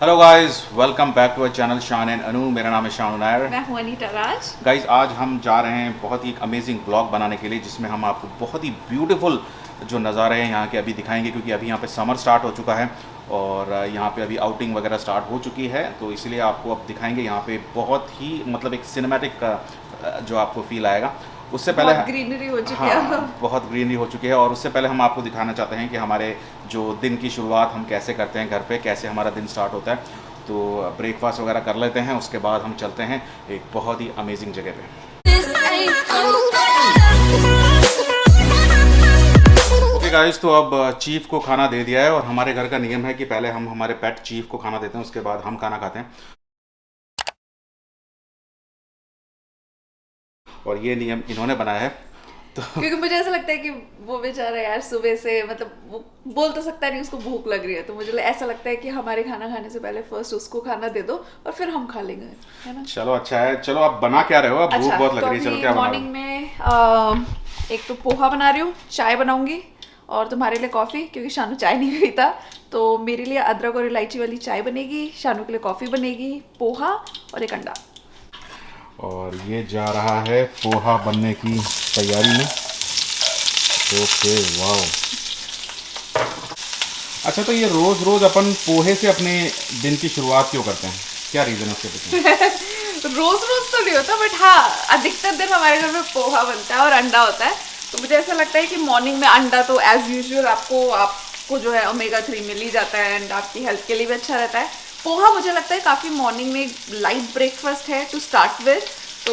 Hello guys, welcome back to our channel Shan and Anu. मेरा नाम है शान नायर। मैं हूं अनीता राज। गाइस, आज हम जा रहे हैं बहुत ही एक अमेजिंग ब्लॉग बनाने के लिए, जिसमें हम आपको बहुत ही ब्यूटीफुल जो नज़ारे हैं यहाँ के अभी दिखाएंगे, क्योंकि अभी यहाँ पे समर स्टार्ट हो चुका है और यहाँ पे अभी आउटिंग वगैरह स्टार्ट हो चुकी है। तो इसलिए आपको अब दिखाएंगे यहाँ पे बहुत ही मतलब एक सिनेमैटिक जो आपको फील आएगा। उससे पहले बहुत ग्रीनरी हो चुकी है हाँ, अब। बहुत ग्रीनरी हो चुकी है। और उससे पहले हम आपको दिखाना चाहते हैं कि हमारे जो दिन की शुरुआत हम कैसे करते हैं घर पे, कैसे हमारा दिन स्टार्ट होता है। तो ब्रेकफास्ट वगैरह कर लेते हैं, उसके बाद हम चलते हैं एक बहुत ही अमेजिंग जगह पे। ओके गाइस, तो अब चीफ को खाना दे दिया है और हमारे घर का नियम है कि पहले हम हमारे पेट चीफ को खाना देते हैं, उसके बाद हम खाना खाते हैं। और ये नियम इन्होंने बनाया है। तो क्योंकि मुझे ऐसा लगता है कि वो बेचारा यार सुबह से मतलब वो बोल तो सकता नहीं, उसको भूख लग रही है, तो मुझे ऐसा लगता है कि हमारे खाना खाने से पहले फर्स्ट उसको खाना दे दो और फिर हम खा लेंगे, है ना। चलो, अच्छा है। चलो, आप बना क्या रहे हो? अब भूख अच्छा, बहुत लग तो रही है। चलो, अभी क्या बना रहे मॉर्निंग हो? में एक तो पोहा बना रही हूँ, चाय बनाऊंगी और तुम्हारे लिए कॉफ़ी, क्योंकि शानू चाय नहीं पीता। तो मेरे लिए अदरक और इलायची वाली चाय बनेगी, शानू के लिए कॉफ़ी बनेगी, पोहा और एक अंडा। और ये जा रहा है पोहा बनने की तैयारी में। Okay, wow. अच्छा, तो ये रोज रोज अपन पोहे से अपने दिन की शुरुआत क्यों करते हैं? क्या रीजन है उसके पीछे? रोज रोज तो नहीं होता, बट हाँ अधिकतर दिन हमारे घर में पोहा बनता है और अंडा होता है। तो मुझे ऐसा लगता है कि मॉर्निंग में अंडा तो एज यूजुअल आपको जो है ओमेगा 3 मिल ही जाता है एंड आपकी हेल्थ के लिए भी अच्छा रहता है। पोहा मुझे लगता है काफ़ी मॉर्निंग में लाइट ब्रेकफास्ट है टू स्टार्ट विद, तो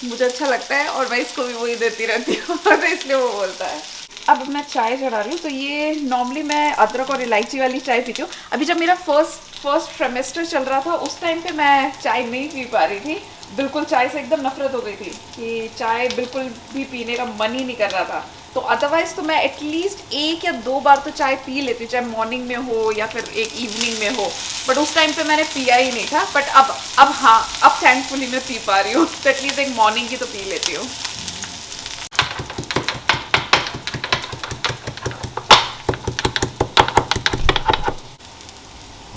मुझे अच्छा लगता है और मैं इसको भी वही देती रहती हूँ तो इसलिए वो बोलता है। अब मैं चाय चढ़ा रही हूँ, तो ये नॉर्मली मैं अदरक और इलायची वाली चाय पीती हूँ। अभी जब मेरा फर्स्ट ट्रिमेस्टर चल रहा था उस टाइम पे मैं चाय नहीं पी पा रही थी, बिल्कुल चाय से एकदम नफरत हो गई थी कि चाय बिल्कुल भी पीने का मन ही नहीं कर रहा था। तो अदरवाइज तो मैं एटलीस्ट एक या दो बार तो चाय पी लेती हूँ, चाहे मॉर्निंग में हो या फिर एक इवनिंग में हो, बट उस टाइम पे मैंने पिया ही नहीं था। बट अब हाँ, अब थैंकफुली मैं पी पा रही हूँ तो एटलीस्ट एक मॉर्निंग की तो पी लेती हूँ।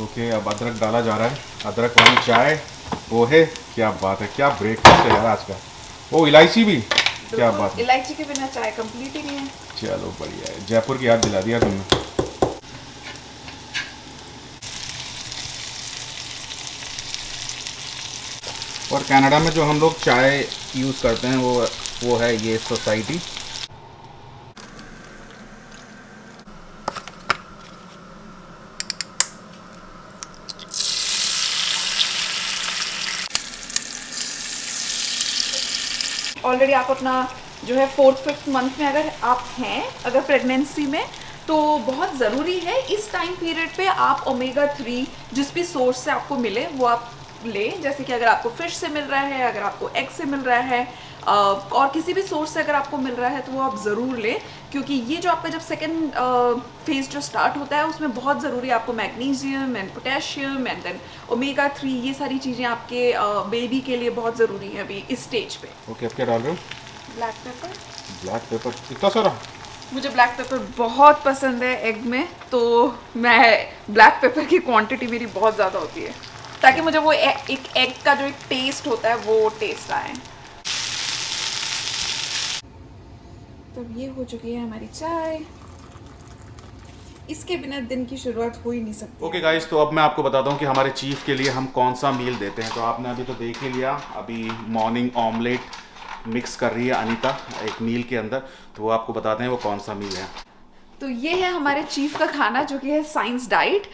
ओके, अब अदरक डाला जा रहा है। अदरक वाली चाय, पोहे। क्या बात है, क्या ब्रेकफास्ट है यार आज का। ओ, इलायची भी। क्या बात बिल्कुल, है। इलायची के बिना चाय कंप्लीट ही नहीं है। चलो, बढ़िया है। जयपुर की याद दिला दिया तुमने। और कनाडा में जो हम लोग चाय यूज़ करते हैं वो है ये सोसाइटी। ऑलरेडी आप अपना जो है फोर्थ फिफ्थ मंथ में अगर आप हैं, अगर प्रेगनेंसी में, तो बहुत ज़रूरी है इस टाइम पीरियड पे आप ओमेगा 3 जिस भी सोर्स से आपको मिले वो आप लें। जैसे कि अगर आपको फिश से मिल रहा है, अगर आपको एग से मिल रहा है, और किसी भी सोर्स से अगर आपको मिल रहा है तो वो आप ज़रूर लें, क्योंकि ये जो आपका जब सेकेंड फेज जो स्टार्ट होता है उसमें बहुत ज़रूरी है आपको magnesium and potassium and then omega 3, ये सारी चीज़ें आपके बेबी के लिए बहुत ज़रूरी हैं अभी इस स्टेज पे। ओके, अब क्या डाल रहे हो? Black pepper. ब्लैक पेपर इतना सारा? मुझे ब्लैक पेपर बहुत पसंद है एग में, तो मैं ब्लैक पेपर की क्वांटिटी मेरी बहुत ज़्यादा होती है ताकि मुझे वो एक एग का जो एक टेस्ट होता है वो टेस्ट आए। तो ये हो चुकी है हमारी चाय, इसके बिना दिन की शुरुआत हो ही नहीं सकती। ओके गाइस, तो अब मैं आपको बताता हूँ कि हमारे चीफ के लिए हम कौन सा मील देते हैं। तो आपने अभी तो देख ही लिया, अभी मॉर्निंग ऑमलेट मिक्स कर रही है अनीता एक मील के अंदर। तो वो आपको बताते हैं वो कौन सा मील है। तो ये है हमारे चीफ का खाना जो कि है साइंस डाइट।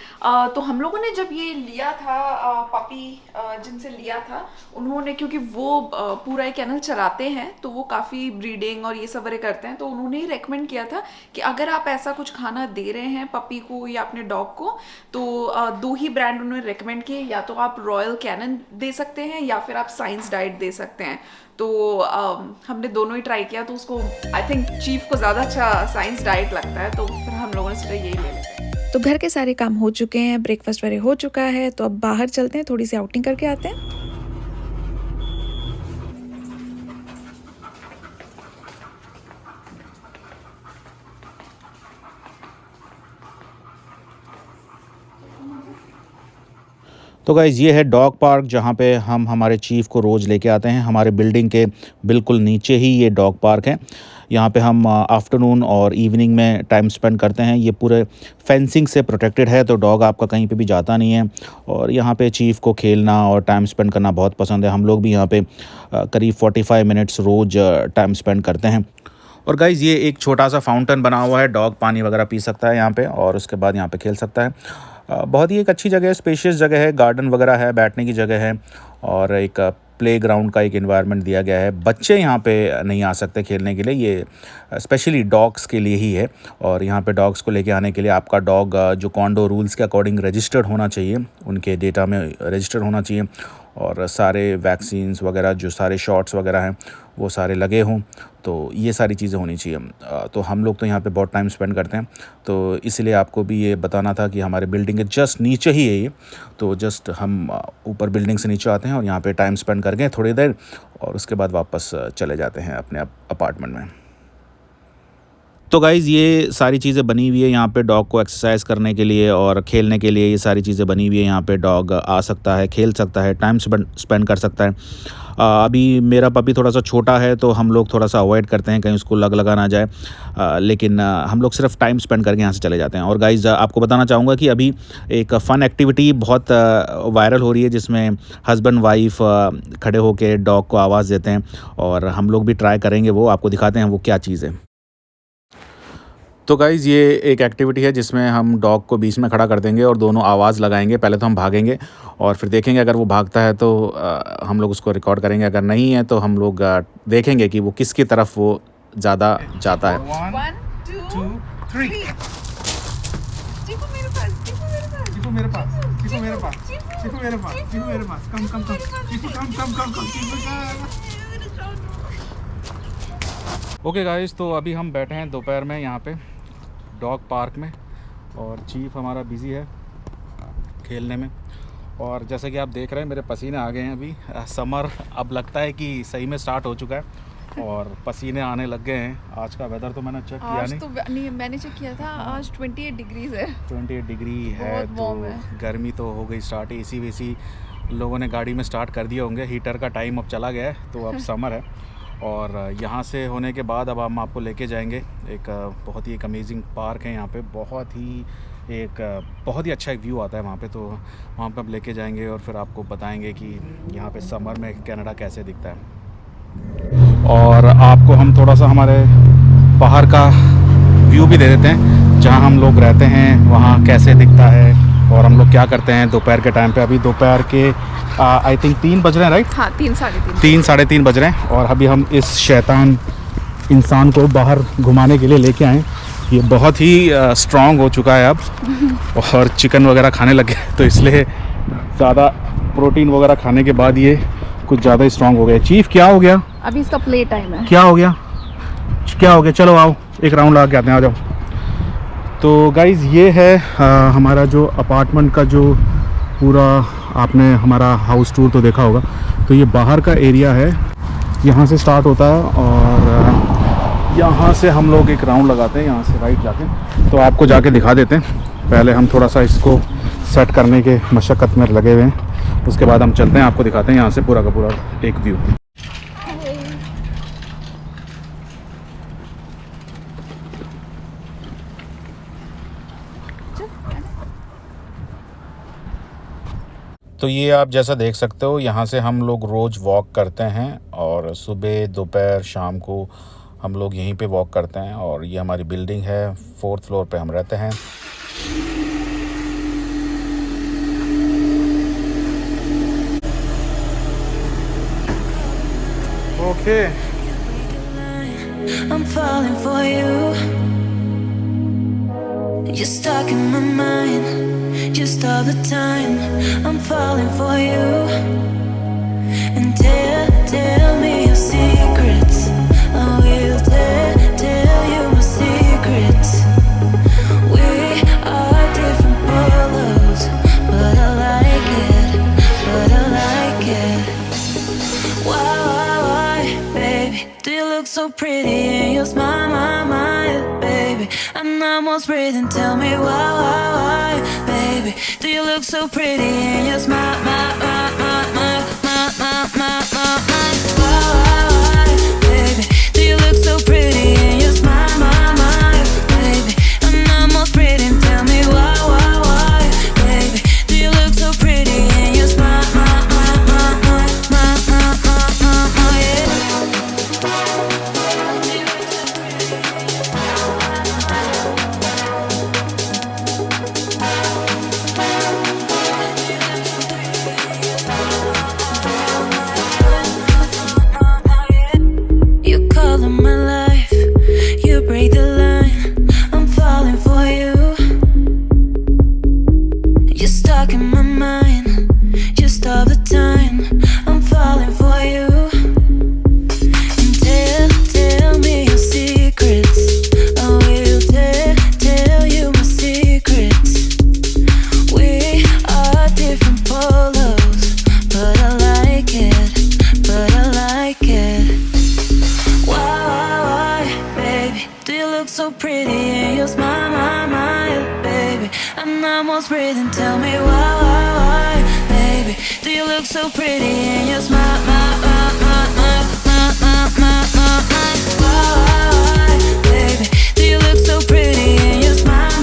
तो हम लोगों ने जब ये लिया था पपी, जिनसे लिया था उन्होंने, क्योंकि वो पूरा एक कैनल चलाते हैं तो वो काफ़ी ब्रीडिंग और ये सब वगैरह करते हैं, तो उन्होंने ही रेकमेंड किया था कि अगर आप ऐसा कुछ खाना दे रहे हैं पपी को या अपने डॉग को, तो दो ही ब्रांड उन्होंने रेकमेंड किए, या तो आप रॉयल कैनन दे सकते हैं या फिर आप साइंस डाइट दे सकते हैं। तो हमने दोनों ही ट्राई किया, तो उसको आई थिंक चीफ को ज़्यादा अच्छा साइंस डाइट लगता है, तो फिर हम लोगों ने सोचा यही ले लेते हैं। तो घर के सारे काम हो चुके हैं, ब्रेकफास्ट वगैरह हो चुका है, तो अब बाहर चलते हैं, थोड़ी सी आउटिंग करके आते हैं। तो गाइज़ ये है डॉग पार्क जहाँ पे हम हमारे चीफ़ को रोज़ लेके आते हैं। हमारे बिल्डिंग के बिल्कुल नीचे ही ये डॉग पार्क है। यहाँ पे हम आफ्टरनून और इवनिंग में टाइम स्पेंड करते हैं। ये पूरे फेंसिंग से प्रोटेक्टेड है, तो डॉग आपका कहीं पे भी जाता नहीं है। और यहाँ पे चीफ़ को खेलना और टाइम स्पेंड करना बहुत पसंद है। हम लोग भी यहाँ पे करीब 45 मिनट्स रोज़ टाइम स्पेंड करते हैं। और गाइज़ ये एक छोटा सा फाउंटेन बना हुआ है, डॉग पानी वगैरह पी सकता है यहाँ पे और उसके बाद यहाँ पे खेल सकता है। बहुत ही एक अच्छी जगह है, स्पेशियस जगह है, गार्डन वगैरह है, बैठने की जगह है और एक प्लेग्राउंड का एक एनवायरनमेंट दिया गया है। बच्चे यहाँ पे नहीं आ सकते खेलने के लिए, ये स्पेशली डॉग्स के लिए ही है। और यहाँ पे डॉग्स को लेके आने के लिए आपका डॉग जो कॉन्डो रूल्स के अकॉर्डिंग रजिस्टर्ड होना चाहिए, उनके डेटा में रजिस्टर्ड होना चाहिए और सारे वैक्सीन्स वगैरह जो सारे शॉट्स वगैरह हैं वो सारे लगे हों, तो ये सारी चीज़ें होनी चाहिए। तो हम लोग तो यहाँ पे बहुत टाइम स्पेंड करते हैं, तो इसलिए आपको भी ये बताना था कि हमारे बिल्डिंग के जस्ट नीचे ही है ये। तो जस्ट हम ऊपर बिल्डिंग से नीचे आते हैं और यहाँ पे टाइम स्पेंड करके थोड़ी देर और उसके बाद वापस चले जाते हैं अपने अपार्टमेंट में। तो गाइज़ ये सारी चीज़ें बनी हुई है यहाँ पे डॉग को एक्सरसाइज करने के लिए और खेलने के लिए। ये सारी चीज़ें बनी हुई है, यहाँ पे डॉग आ सकता है, खेल सकता है, टाइम स्पेंड कर सकता है। अभी मेरा पपी थोड़ा सा छोटा है तो हम लोग थोड़ा सा अवॉइड करते हैं, कहीं उसको लगा ना जाए। लेकिन हम लोग सिर्फ टाइम स्पेंड करके यहाँ से चले जाते हैं। और गाइज़ आपको बताना चाहूँगा कि अभी एक फ़न एक्टिविटी बहुत वायरल हो रही है, जिसमें हस्बैंड वाइफ खड़े होकर डॉग को आवाज़ देते हैं और हम लोग भी ट्राई करेंगे, वो आपको दिखाते हैं वो क्या चीज़ है। तो गाइज़ ये एक एक्टिविटी है जिसमें हम डॉग को बीच में खड़ा कर देंगे और दोनों आवाज़ लगाएंगे। पहले तो हम भागेंगे और फिर देखेंगे, अगर वो भागता है तो हम लोग उसको रिकॉर्ड करेंगे, अगर नहीं है तो हम लोग देखेंगे कि वो किसकी तरफ वो ज़्यादा जाता है। 1 2 3 चीकू मेरे पास, चीकू मेरे पास, चीकू मेरे पास, चीकू मेरे पास, चीकू मेरे पास, चीकू मेरे पास, कम कम कम, चीकू कम चीकू ओके गाइस, तो अभी हम बैठे हैं दोपहर में यहाँ पे डॉग पार्क में और चीफ हमारा बिज़ी है खेलने में। और जैसे कि आप देख रहे हैं मेरे पसीने आ गए हैं। अभी समर अब लगता है कि सही में स्टार्ट हो चुका है और पसीने आने लग गए हैं। आज का वेदर तो मैंने चेक किया नहीं, मैंने चेक किया था, आज 28 डिग्रीज है। 28 डिग्री है, तो गर्मी तो हो गई स्टार्ट। एसी वेसी लोगों ने गाड़ी में स्टार्ट कर दिए होंगे, हीटर का टाइम अब चला गया है, तो अब समर है। और यहाँ से होने के बाद अब हम आपको लेके जाएंगे एक बहुत ही एक अमेजिंग पार्क है यहाँ पे। बहुत ही अच्छा एक व्यू आता है वहाँ पे, तो वहाँ पे हम लेके जाएंगे और फिर आपको बताएंगे कि यहाँ पे समर में कनाडा कैसे दिखता है। और आपको हम थोड़ा सा हमारे बाहर का व्यू भी दे देते हैं, जहाँ हम लोग रहते हैं वहाँ कैसे दिखता है और हम लोग क्या करते हैं दोपहर के टाइम पे। अभी दोपहर के आई थिंक 3 बज रहे हैं, राइट? हाँ, 3 साढ़े तीन बज रहे हैं और अभी हम इस शैतान इंसान को बाहर घुमाने के लिए लेके आए। ये बहुत ही स्ट्रॉन्ग हो चुका है अब और चिकन वगैरह खाने लगे, तो इसलिए ज़्यादा प्रोटीन वगैरह खाने के बाद ये कुछ ज़्यादा ही स्ट्रॉन्ग हो गया। चीफ क्या हो गया? अभी इसका प्ले टाइम है। क्या हो गया? चलो आओ एक राउंड लगा के आते हैं, आ जाओ। तो गाइज़ ये है हमारा जो अपार्टमेंट का जो पूरा, आपने हमारा हाउस टूर तो देखा होगा। तो ये बाहर का एरिया है, यहाँ से स्टार्ट होता है और यहाँ से हम लोग एक राउंड लगाते हैं, यहाँ से राइट जाके। तो आपको जाके दिखा देते हैं, पहले हम थोड़ा सा इसको सेट करने के मशक्क़त में लगे हुए हैं, उसके बाद हम चलते हैं, आपको दिखाते हैं यहाँ से पूरा का पूरा एक व्यू। तो ये आप जैसा देख सकते हो, यहाँ से हम लोग रोज़ वॉक करते हैं और सुबह दोपहर शाम को हम लोग यहीं पे वॉक करते हैं। और ये हमारी बिल्डिंग है, 4th फ्लोर पे हम रहते हैं। Okay I'm falling for you. You're stuck in my mind just all the time. I'm falling for you. And tell me your secrets. I will tell you my secrets. We are different polos, but I like it. Why, baby, do you look so pretty and you smile, my, baby? I'm almost breathing, tell me why, baby, do you look so pretty and you smile, look so pretty in your smile. Baby, do you look so pretty in your smile?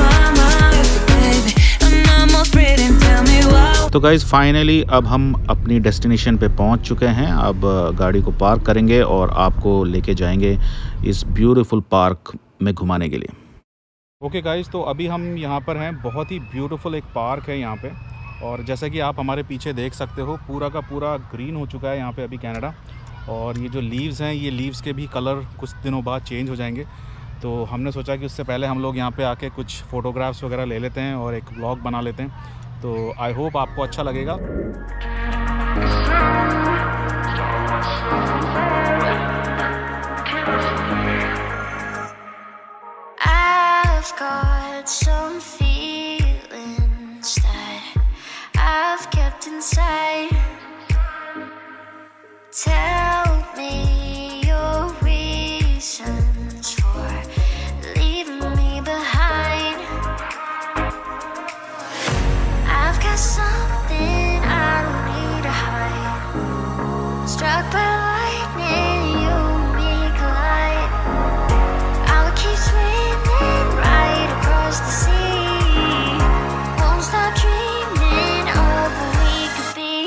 Baby, I'm almost pretty. Tell me why. तो guys finally अब हम अपनी destination पे पहुंच चुके हैं। अब गाड़ी को पार्क करेंगे और आपको लेके जाएंगे इस ब्यूटीफुल पार्क में घुमाने के लिए। ओके गाइज़, तो अभी हम यहाँ पर हैं। बहुत ही ब्यूटीफुल एक पार्क है यहाँ पे, और जैसा कि आप हमारे पीछे देख सकते हो पूरा का पूरा ग्रीन हो चुका है यहाँ पे अभी कनाडा। और ये जो लीव्स हैं, ये लीव्स के भी कलर कुछ दिनों बाद चेंज हो जाएंगे। तो हमने सोचा कि उससे पहले हम लोग यहाँ पे आके कुछ फ़ोटोग्राफ्स वगैरह ले लेते हैं और एक व्लॉग बना लेते हैं। तो आई होप आपको अच्छा लगेगा। I've got some feelings that I've kept inside. Tell me your reasons for leaving me behind. I've got something I don't need to hide. Struck by lightning, you and me collide. I'll keep swimming right across the sea. Won't stop dreaming of what we could be.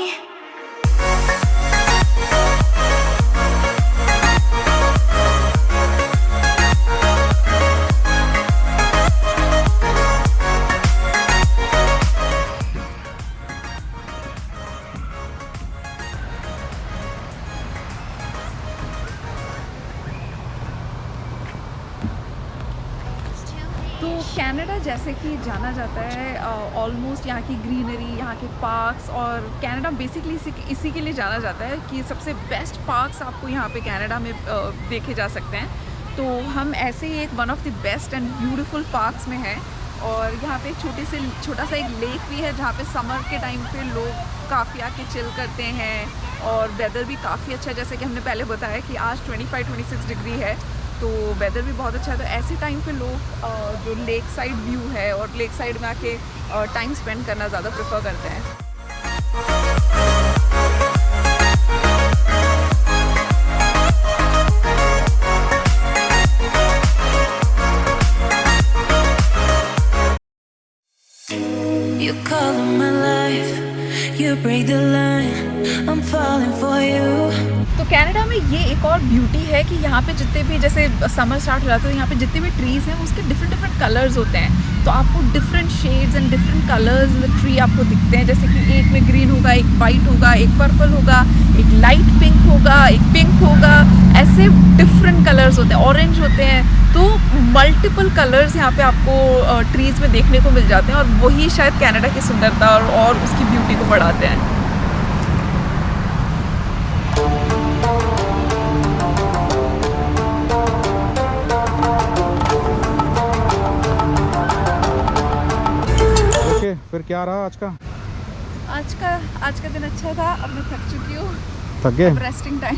तो Canada जैसे कि जाना जाता है almost यहाँ की greenery, यहाँ के पार्क्स, और कनाडा बेसिकली इसी के लिए जाना जाता है कि सबसे बेस्ट पार्क्स आपको यहाँ पे कनाडा में देखे जा सकते हैं। तो हम ऐसे ही एक one of the best and beautiful parks में हैं। और यहाँ पे छोटा सा एक लेक भी है जहाँ पे समर के टाइम पे लोग काफ़ी आके चिल करते हैं। और वेदर भी काफ़ी अच्छा है, जैसे कि हमने पहले बताया कि आज 25-26 डिग्री है, तो वेदर भी बहुत अच्छा है। तो ऐसे टाइम पे लोग जो लेक साइड व्यू है और लेक साइड में आके टाइम स्पेंड करना ज़्यादा प्रेफर करते हैं। You color my life, you break the line, I'm falling for you. तो कनाडा में ये एक और ब्यूटी है कि यहाँ पे जितने भी, जैसे समर स्टार्ट हो जाता है, यहाँ पे जितने भी ट्रीज़ हैं उसके डिफरेंट कलर्स होते हैं। तो आपको different shades and different colours in the tree आपको दिखते हैं। जैसे कि एक में ग्रीन होगा, एक वाइट होगा, एक पर्पल होगा, एक लाइट पिंक होगा, एक पिंक होगा, ऐसे डिफरेंट कलर्स होते हैं, ऑरेंज होते हैं। तो मल्टीपल कलर्स यहाँ पे आपको ट्रीज़ में देखने को मिल जाते हैं, और वही शायद कनाडा की सुंदरता और उसकी ब्यूटी को बढ़ाते हैं। फिर क्या रहा आज का दिन अच्छा था। अब मैं थक चुकी हूँ, थक गए? Resting time.